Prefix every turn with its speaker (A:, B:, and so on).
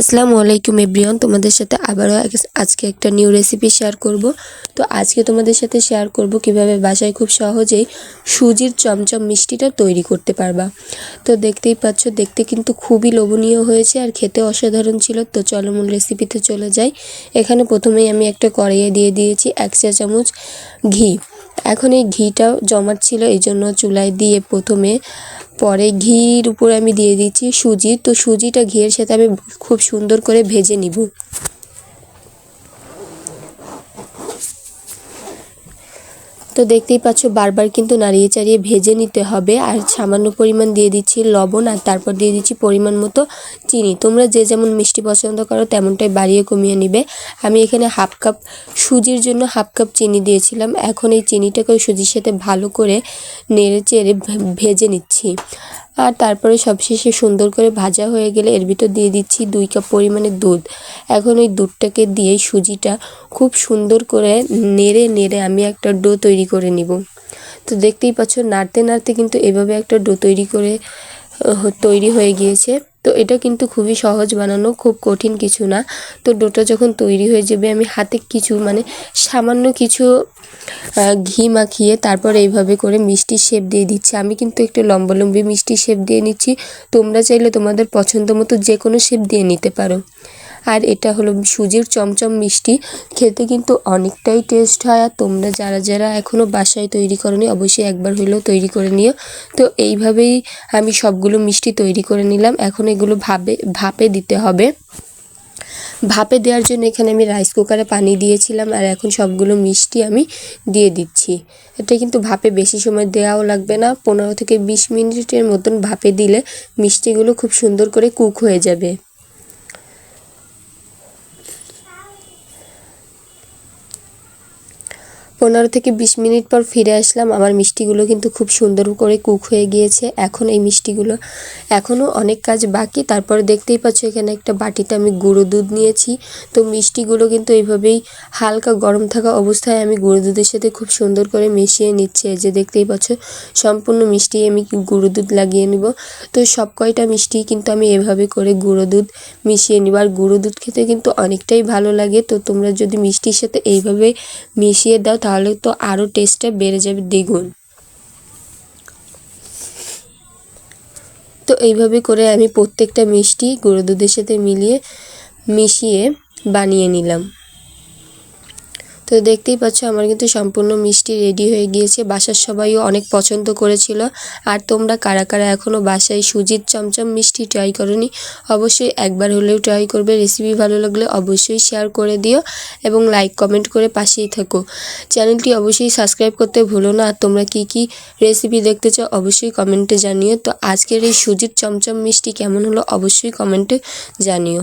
A: আসসালামু আলাইকুম এভরিওয়ান, তোমাদের সাথে আবারও আজকে একটা নিউ রেসিপি শেয়ার করব। তো আজকে তোমাদের সাথে শেয়ার করব কিভাবে বাসায় খুব সহজেই সুজির চমচম মিষ্টিটা তৈরি করতে পারবা। তো দেখতেই পাচ্ছ, দেখতে কিন্তু খুবই লোভনীয় হয়েছে আর খেতে অসাধারণ ছিল। তো চলো মূল রেসিপিতে চলে যাই। এখানে প্রথমেই আমি একটা কড়াইয়ে দিয়ে দিয়েছি 1 চা চামচ ঘি। এখন এই ঘিটা জমাট ছিল, এই জন্য চুলায় দিয়ে পরে ঘির উপরে আমি দিয়ে দিচ্ছি সুজি। তো সুজিটা ঘিয়ের সাথে আমি খুব সুন্দর করে ভেজে নিব। তো দেখতেই পাচ্ছ, বারবার কিন্তু নাড়িয়ে চাড়িয়ে ভেজে নিতে হবে। আর সামান্য পরিমাণ দিয়ে দিচ্ছি লবণ, আর তারপর দিয়ে দিচ্ছি পরিমাণ মতো চিনি। তোমরা যে যেমন মিষ্টি পছন্দ করো তেমনটাই বাড়িয়ে কমিয়ে নিবে। আমি এখানে হাফ কাপ সুজির জন্য হাফ কাপ চিনি দিয়েছিলাম। এখন এই চিনিটাকে ওই সুজির সাথে ভালো করে নেড়ে চেড়ে ভেজে নিচ্ছি। আর তারপরে সবশেষে সুন্দর করে ভাজা হয়ে গেলে এর ভিতর দিয়ে দিচ্ছি 2 কাপ পরিমাণে দুধ। এখন ওই দুধটাকে দিয়ে সুজিটা খুব সুন্দর করে নেড়ে নেড়ে আমি একটা ডো তৈরি করে নিব। তো দেখতেই পাচ্ছ, নাড়তে নাড়তে কিন্তু এভাবে একটা ডো তৈরি হয়ে গিয়েছে। তো এটা কিন্তু খুবই সহজ বানানো, খুব কঠিন কিছু না। তো ডোটা যখন তৈরি হয়ে যাবে, আমি হাতে সামান্য কিছু ঘি মাখিয়ে তারপর এইভাবে করে মিষ্টির শেপ দিয়ে দিচ্ছি। আমি কিন্তু একটু লম্বালম্বি মিষ্টির শেপ দিয়ে নিচ্ছি। তোমরা চাইলে তোমাদের পছন্দ মতো যে কোনো শেপ দিয়ে নিতে পারো। আর এটা হলো সুজির চমচম মিষ্টি, খেতে কিন্তু অনেকটাই টেস্ট হয়। আর তোমরা যারা যারা এখনও বাসায় তৈরি করোনি, অবশ্যই একবার হলেও তৈরি করে নিও। তো এইভাবেই আমি সবগুলো মিষ্টি তৈরি করে নিলাম। এখন এগুলো ভাপে দিতে হবে। ভাপে দেওয়ার জন্য এখানে আমি রাইস কুকারে পানি দিয়েছিলাম, আর এখন সবগুলো মিষ্টি আমি দিয়ে দিচ্ছি। এটা কিন্তু ভাপে বেশি সময় দেওয়াও লাগবে না, 15 থেকে 20 মিনিটের মতন ভাপে দিলে মিষ্টিগুলো খুব সুন্দর করে কুক হয়ে যাবে। 15 থেকে 20 মিনিট পর ফিরে আসলাম। আমার মিষ্টিগুলো কিন্তু খুব সুন্দর করে কুক হয়ে গিয়েছে। এখন এই মিষ্টিগুলো এখনও অনেক কাজ বাকি। তারপরে দেখতেই পাচ্ছ, এখানে একটা বাটিতে আমি গুঁড়ো দুধ নিয়েছি। তো মিষ্টিগুলো কিন্তু এইভাবেই হালকা গরম থাকা অবস্থায় আমি গুঁড়ো দুধের সাথে খুব সুন্দর করে মিশিয়ে নিচ্ছি। এই যে দেখতেই পাচ্ছ, সম্পূর্ণ মিষ্টি আমি গুঁড়ো দুধ লাগিয়ে নিব। তো সব কয়টা মিষ্টি কিন্তু আমি এভাবে করে গুঁড়ো দুধ মিশিয়ে নিব। আর গুঁড়ো দুধ খেতে কিন্তু অনেকটাই ভালো লাগে। তো তোমরা যদি মিষ্টির সাথে এইভাবে মিশিয়ে দাও তাহলে তো আরও টেস্টটা বেড়ে যাবে দ্বিগুণ। তো এইভাবে করে আমি প্রত্যেকটা মিষ্টি গুঁড়ো দুধের সাথে মিশিয়ে বানিয়ে নিলাম। তো দেখতেই পাচ্ছ, আমার কিন্তু সম্পূর্ণ মিষ্টি রেডি হয়ে গিয়েছে। বাসার সবাইও অনেক পছন্দ করেছিল। আর তোমরা কারা কারা এখনও বাসায় সুজির চমচম মিষ্টি ট্রাই করোনি, অবশ্যই একবার হলেও ট্রাই করবে। রেসিপি ভালো লাগলে অবশ্যই শেয়ার করে দিও এবং লাইক কমেন্ট করে পাশেই থাকো। চ্যানেলটি অবশ্যই সাবস্ক্রাইব করতে ভুলো না। আর তোমরা কি কি রেসিপি দেখতে চাও অবশ্যই কমেন্টে জানিও। তো আজকের এই সুজির চমচম মিষ্টি কেমন হলো অবশ্যই কমেন্টে জানিও।